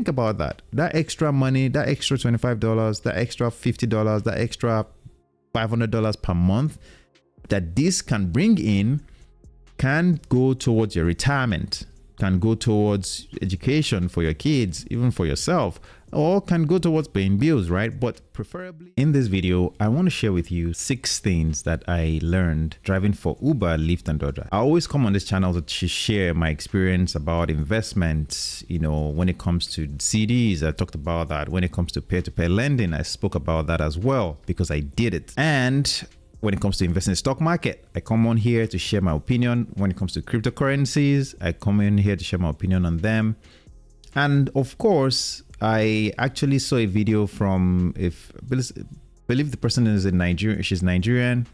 Think about that. That extra money, that extra $25, that extra $50, that extra $500 per month that this can bring in can go towards your retirement, can go towards education for your kids, even for yourself, or can go towards paying bills, right? But preferably in this video, I want to share with you 6 things that I learned driving for Uber, Lyft, and DoorDash. I always come on this channel to share my experience about investments. You know, when it comes to CDs, I talked about that. When it comes to peer-to-peer lending, I spoke about that as well because I did it. And when it comes to investing in the stock market, I come on here to share my opinion. When it comes to cryptocurrencies, I come in here to share my opinion on them. And of course, I actually saw a video from, believe the person is in Nigeria, she's Nigerian.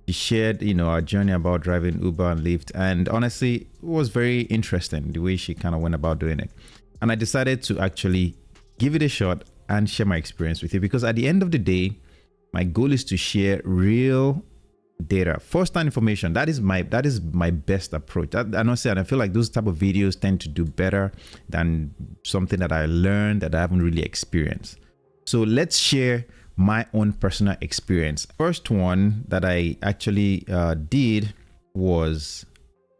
She shared, you know, our journey about driving Uber and Lyft. And honestly, it was very interesting the way she kind of went about doing it. And I decided to actually give it a shot and share my experience with you, because at the end of the day, my goal is to share real data, first-hand information. That is my best approach. And I feel like those type of videos tend to do better than something that I learned that I haven't really experienced. So let's share my own personal experience. First one that I actually did was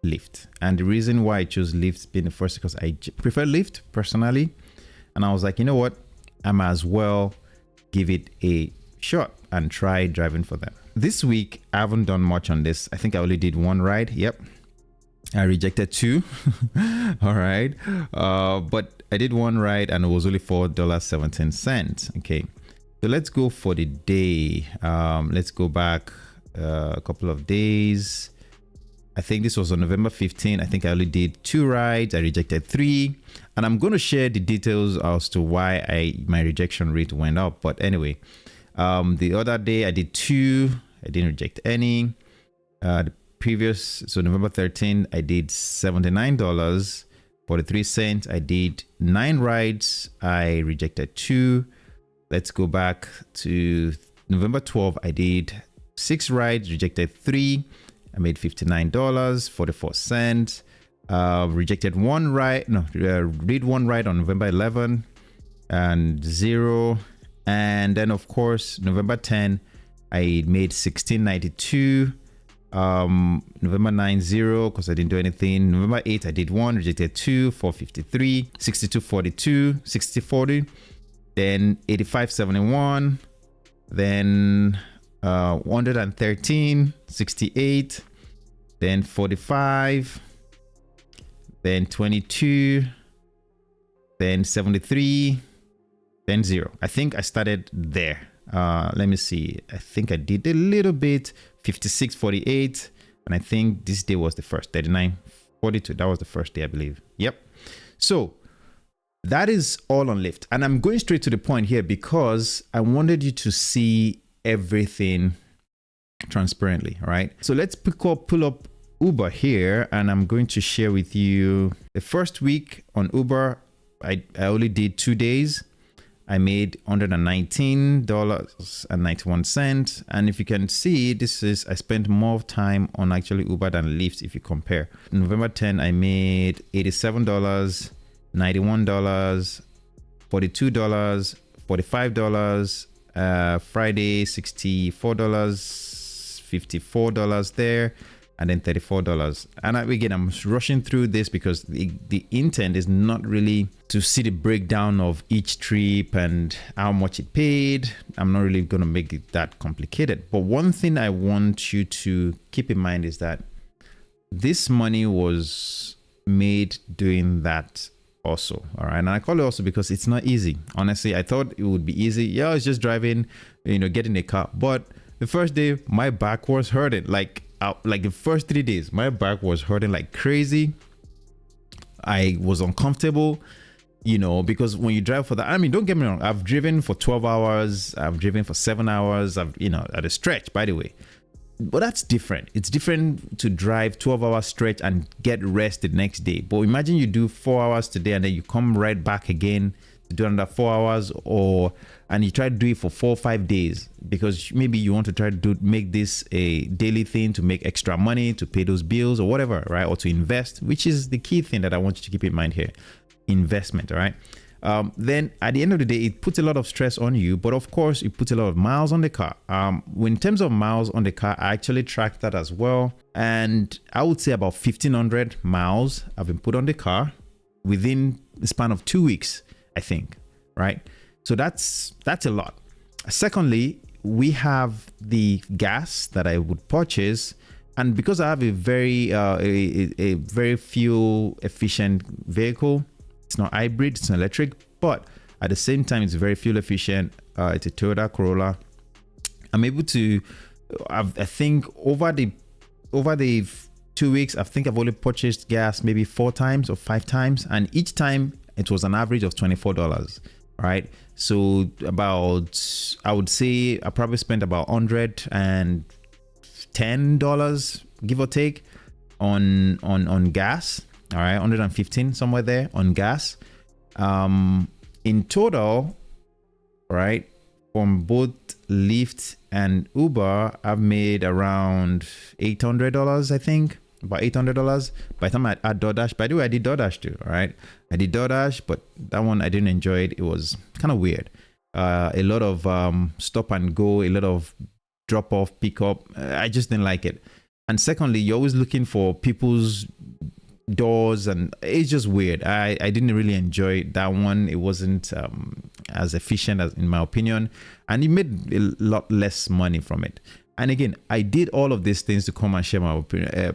Lyft, and the reason why I chose Lyft being the first because I prefer Lyft personally, and I was like, you know what, I might as well give it a shot and try driving for them. This week I haven't done much on this. I think I only did 1 ride. Yep, I rejected 2. All right, but I did 1 ride and it was only $4.17. Okay, so let's go for the day. Let's go back a couple of days. I think this was on November 15. I think I only did 2 rides. I rejected 3, and I'm going to share the details as to why my rejection rate went up. But anyway, the other day I did 2. I didn't reject any. The previous, so November 13, I did $79.43. I did 9 rides. I rejected 2. Let's go back to November 12. I did 6 rides, rejected 3. I made $59.44. Rejected 1 ride. No, did 1 ride on November 11 and 0. And then of course November 10 I made $16.92. November 9 0 because I didn't do anything. November 8 I did 1, rejected 2, $4.53. $62.42, $60.40, then $85.71, then $113, $68, then $45, then $22, then $73, then 0. I think I started there. Let me see. I think I did a little bit, $56.48, and I think this day was the first, $39.42. That was the first day, I believe. Yep. So that is all on Lyft, and I'm going straight to the point here because I wanted you to see everything transparently. All right. So let's pull up Uber here, and I'm going to share with you the first week on Uber. I only did 2 days. I made $119.91. And if you can see, I spent more time on actually Uber than Lyft if you compare. November 10, I made $87, $91, $42, $45, Friday, $64, $54 there, and then $34. And again, I'm rushing through this because the intent is not really to see the breakdown of each trip and how much it paid. I'm not really going to make it that complicated. But one thing I want you to keep in mind is that this money was made doing that also. All right. And I call it also because it's not easy. Honestly, I thought it would be easy. Yeah, I was just driving, getting a car. But the first day, my back was hurting. Like the first 3 days, my back was hurting like crazy. I was uncomfortable, because when you drive for that, I mean, don't get me wrong, I've driven for 12 hours, I've driven for 7 hours, at a stretch, by the way. But that's different. It's different to drive 12-hour stretch and get rest the next day. But imagine you do 4 hours today and then you come right back again to do another 4 hours, and you try to do it for 4 or 5 days because maybe you want to try to make this a daily thing to make extra money to pay those bills or whatever, right? Or to invest, which is the key thing that I want you to keep in mind here. Investment, all right? then at the end of the day, it puts a lot of stress on you. But of course, it puts a lot of miles on the car. In terms of miles on the car, I actually tracked that as well. And I would say about 1,500 miles have been put on the car within the span of 2 weeks, I think, right? So that's a lot. Secondly, we have the gas that I would purchase. And because I have a very fuel efficient vehicle, it's not hybrid, it's not electric, but at the same time, it's very fuel efficient. It's a Toyota Corolla. I'm able to, I think over the 2 weeks, I think I've only purchased gas maybe 4 times or 5 times. And each time it was an average of $24, right? So about, I would say I probably spent about $110, give or take, on gas. All right, 115 somewhere there on gas. In total, right, from both Lyft and Uber, I've made around $800, I think, about $800 by the time I add DoorDash. By the way, I did DoorDash too. All right, I did DoorDash, but that one I didn't enjoy it. It was kind of weird. A lot of stop and go, a lot of drop off, pick up. I just didn't like it. And secondly, you're always looking for people's doors, and it's just weird. I didn't really enjoy that one. It wasn't as efficient as, in my opinion, and you made a lot less money from it. And again, I did all of these things to come and share my opinion,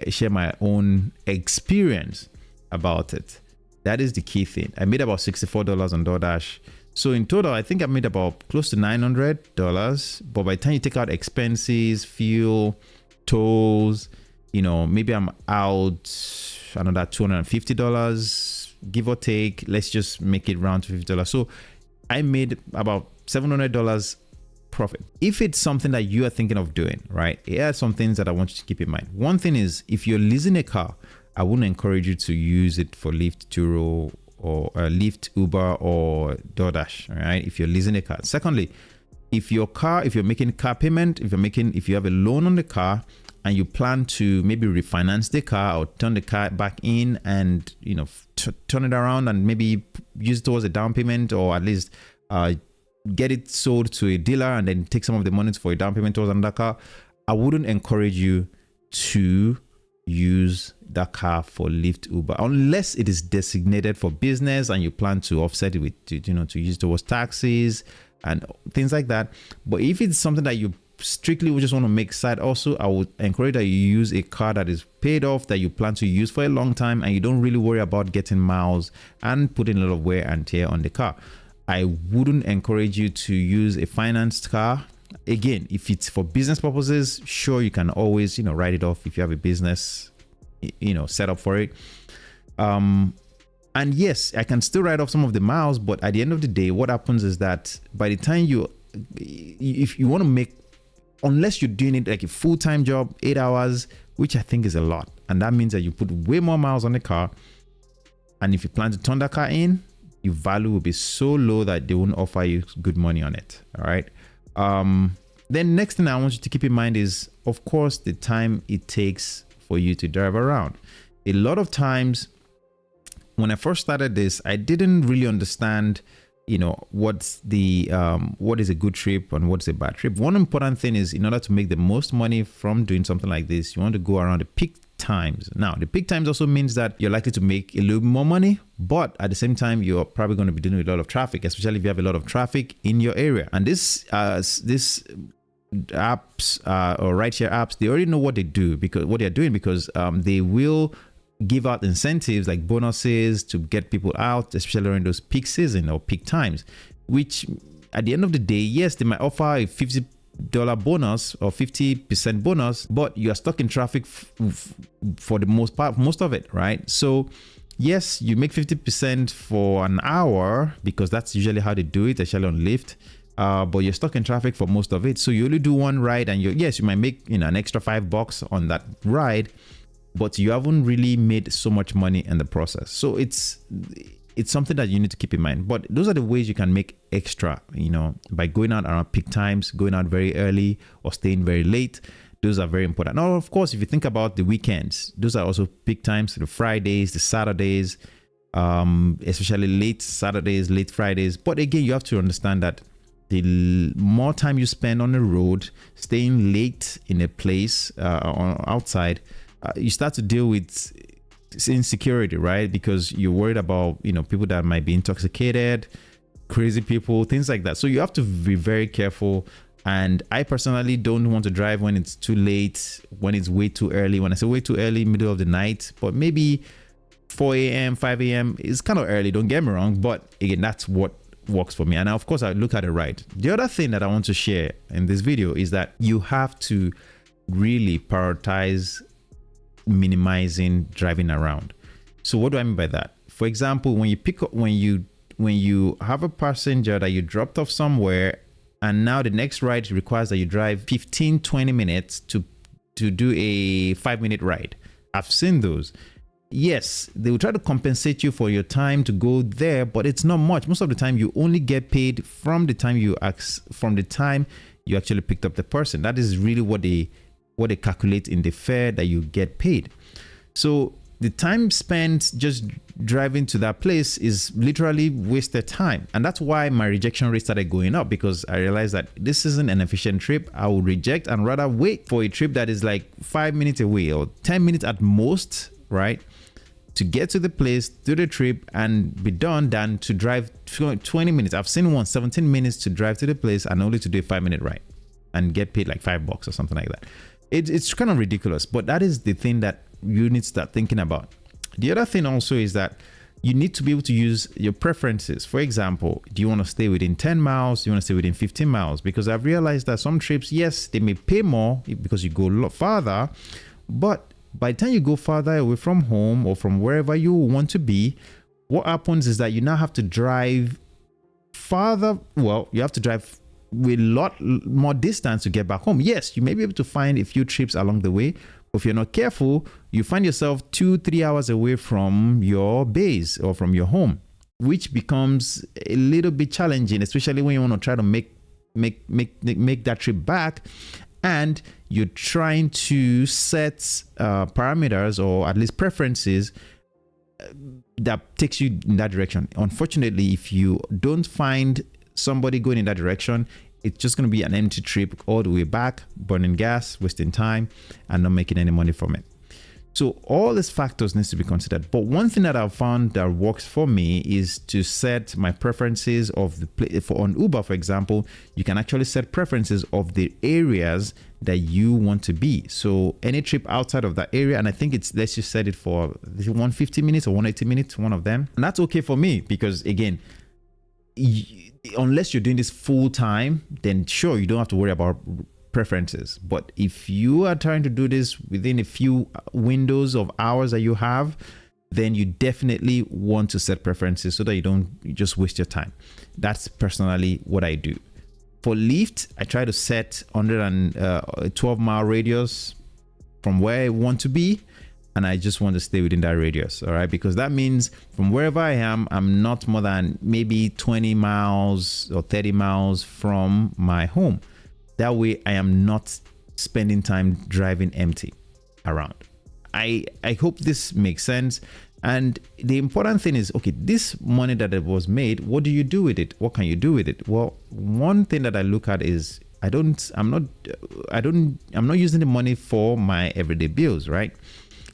share my own experience about it. That is the key thing. I made about $64 on DoorDash. So in total, I think I made about close to $900. But by the time you take out expenses, fuel, tolls, you know, maybe I'm out another $250, give or take. Let's just make it round to $50. So I made about $700 profit. If it's something that you are thinking of doing, right? Here are some things that I want you to keep in mind. One thing is, if you're leasing a car, I wouldn't encourage you to use it for Lyft, Turo, or Lyft, Uber, or DoorDash. All right, if you're leasing a car. Secondly, if you're making car payment, if you have a loan on the car, and you plan to maybe refinance the car or turn the car back in and, you know, turn it around and maybe use it towards a down payment, or at least get it sold to a dealer and then take some of the money for a down payment towards another car, I wouldn't encourage you to use that car for Lyft, Uber, unless it is designated for business and you plan to offset it with, you know, to use towards taxes and things like that. But if it's something that you strictly we just want to make side also, I would encourage that you use a car that is paid off, that you plan to use for a long time, and you don't really worry about getting miles and putting a lot of wear and tear on the car. I wouldn't encourage you to use a financed car. Again, if it's for business purposes, sure, you can always, you know, write it off if you have a business, you know, set up for it. And yes, I can still write off some of the miles, but at the end of the day, what happens is that by the time if you want to make, unless you're doing it like a full-time job, 8 hours, which I think is a lot. And that means that you put way more miles on the car. And if you plan to turn that car in, your value will be so low that they won't offer you good money on it. All right. Then next thing I want you to keep in mind is, of course, the time it takes for you to drive around. A lot of times when I first started this, I didn't really understand, you know, what is a good trip and what's a bad trip. One important thing is, in order to make the most money from doing something like this, you want to go around the peak times. Now, the peak times also means that you're likely to make a little more money, but at the same time, you're probably going to be dealing with a lot of traffic, especially if you have a lot of traffic in your area. And this apps or rideshare apps, they already know what they do, because what they're doing, because they will give out incentives like bonuses to get people out, especially during those peak season or peak times, which at the end of the day, yes, they might offer a $50 bonus or 50% bonus, but you are stuck in traffic for the most part, most of it, right? So yes, you make 50% for an hour, because that's usually how they do it, especially on Lyft. But you're stuck in traffic for most of it. So you only do one ride, and you might make, you know, an extra $5 on that ride, but you haven't really made so much money in the process. So it's something that you need to keep in mind. But those are the ways you can make extra, you know, by going out around peak times, going out very early, or staying very late. Those are very important. Now, of course, if you think about the weekends, those are also peak times, the Fridays, the Saturdays. especially late Saturdays, late Fridays. But again, you have to understand that the more time you spend on the road, staying late in a place outside, you start to deal with insecurity, right? Because you're worried about, people that might be intoxicated, crazy people, things like that. So you have to be very careful. And I personally don't want to drive when it's too late, when it's way too early. When I say way too early, middle of the night, but maybe 4 a.m., 5 a.m. is kind of early, don't get me wrong. But again, that's what works for me. And of course, I look at it right. The other thing that I want to share in this video is that you have to really prioritize minimizing driving around. So what do I mean by that? For example, when you have a passenger that you dropped off somewhere, and now the next ride requires that you drive 15-20 minutes to do a 5-minute ride. I've seen those. Yes, they will try to compensate you for your time to go there, but it's not much. Most of the time, you only get paid from the time you actually picked up the person. That is really what they calculate in the fare that you get paid. So the time spent just driving to that place is literally wasted time. And that's why my rejection rate started going up, because I realized that this isn't an efficient trip. I will reject and rather wait for a trip that is like 5 minutes away or 10 minutes at most, right, to get to the place, do the trip and be done, than to drive 20 minutes. I've seen one 17 minutes to drive to the place and only to do a 5-minute ride and get paid like $5 or something like that. It's kind of ridiculous, but that is the thing that you need to start thinking about. The other thing also is that you need to be able to use your preferences. For example, do you want to stay within 10 miles? Do you want to stay within 15 miles? Because I've realized that some trips, yes, they may pay more because you go a lot farther, but by the time you go farther away from home or from wherever you want to be, what happens is that you now have to drive farther. Well, you have to drive with a lot more distance to get back home. Yes, you may be able to find a few trips along the way, but if you're not careful, you find yourself 2-3 hours away from your base or from your home, which becomes a little bit challenging, especially when you want to try to make that trip back. And you're trying to set parameters or at least preferences that takes you in that direction. Unfortunately, if you don't find somebody going in that direction, it's just going to be an empty trip all the way back, burning gas, wasting time, and not making any money from it. So all these factors needs to be considered. But one thing that I've found that works for me is to set my preferences of the place. On Uber, for example, you can actually set preferences of the areas that you want to be. So any trip outside of that area, and I think let's just set it for 150 minutes or 180 minutes, one of them. And that's okay for me because, again, unless you're doing this full time, then sure, you don't have to worry about preferences. But if you are trying to do this within a few windows of hours that you have, then you definitely want to set preferences so that you just waste your time. That's personally what I do. For Lyft, I try to set under a 12-mile radius from where I want to be, and I just want to stay within that radius, all right? Because that means from wherever I am, I'm not more than maybe 20 miles or 30 miles from my home. That way, I am not spending time driving empty around. I hope this makes sense. And the important thing is, okay, this money that it was made, what do you do with it? What can you do with it? Well, one thing that I look at is I'm not using the money for my everyday bills, right?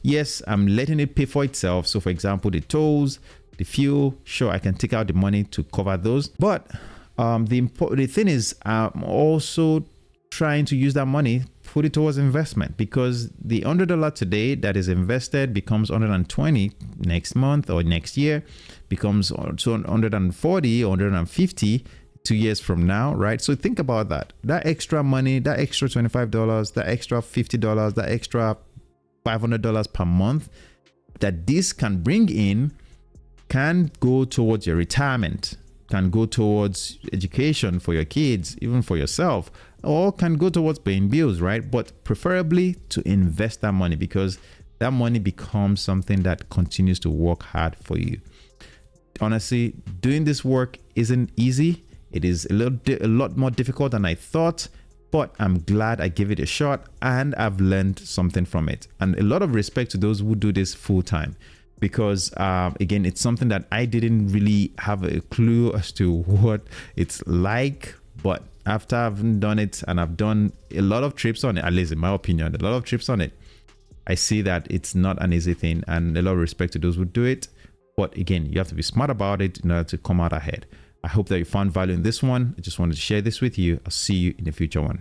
Yes, I'm letting it pay for itself. So for example, the tolls, the fuel, sure, I can take out the money to cover those. But the thing is, I'm also trying to use that money, put it towards investment, because the $100 today that is invested becomes 120 next month or next year, becomes 140 or 150 2 years from now, right? So think about that. That extra money, that extra $25, that extra $50, that extra $500 per month that this can bring in can go towards your retirement, can go towards education for your kids, even for yourself, or can go towards paying bills, right? But preferably to invest that money, because that money becomes something that continues to work hard for you. Honestly, doing this work isn't easy. It is a lot more difficult than I thought, but I'm glad I gave it a shot and I've learned something from it. And a lot of respect to those who do this full time. because again, it's something that I didn't really have a clue as to what it's like. But after I've done it, and I've done a lot of trips on it, at least in my opinion, a lot of trips on it, I see that it's not an easy thing, and a lot of respect to those who do it. But again, you have to be smart about it in order to come out ahead. I hope that you found value in this one. I just wanted to share this with you. I'll see you in the future one.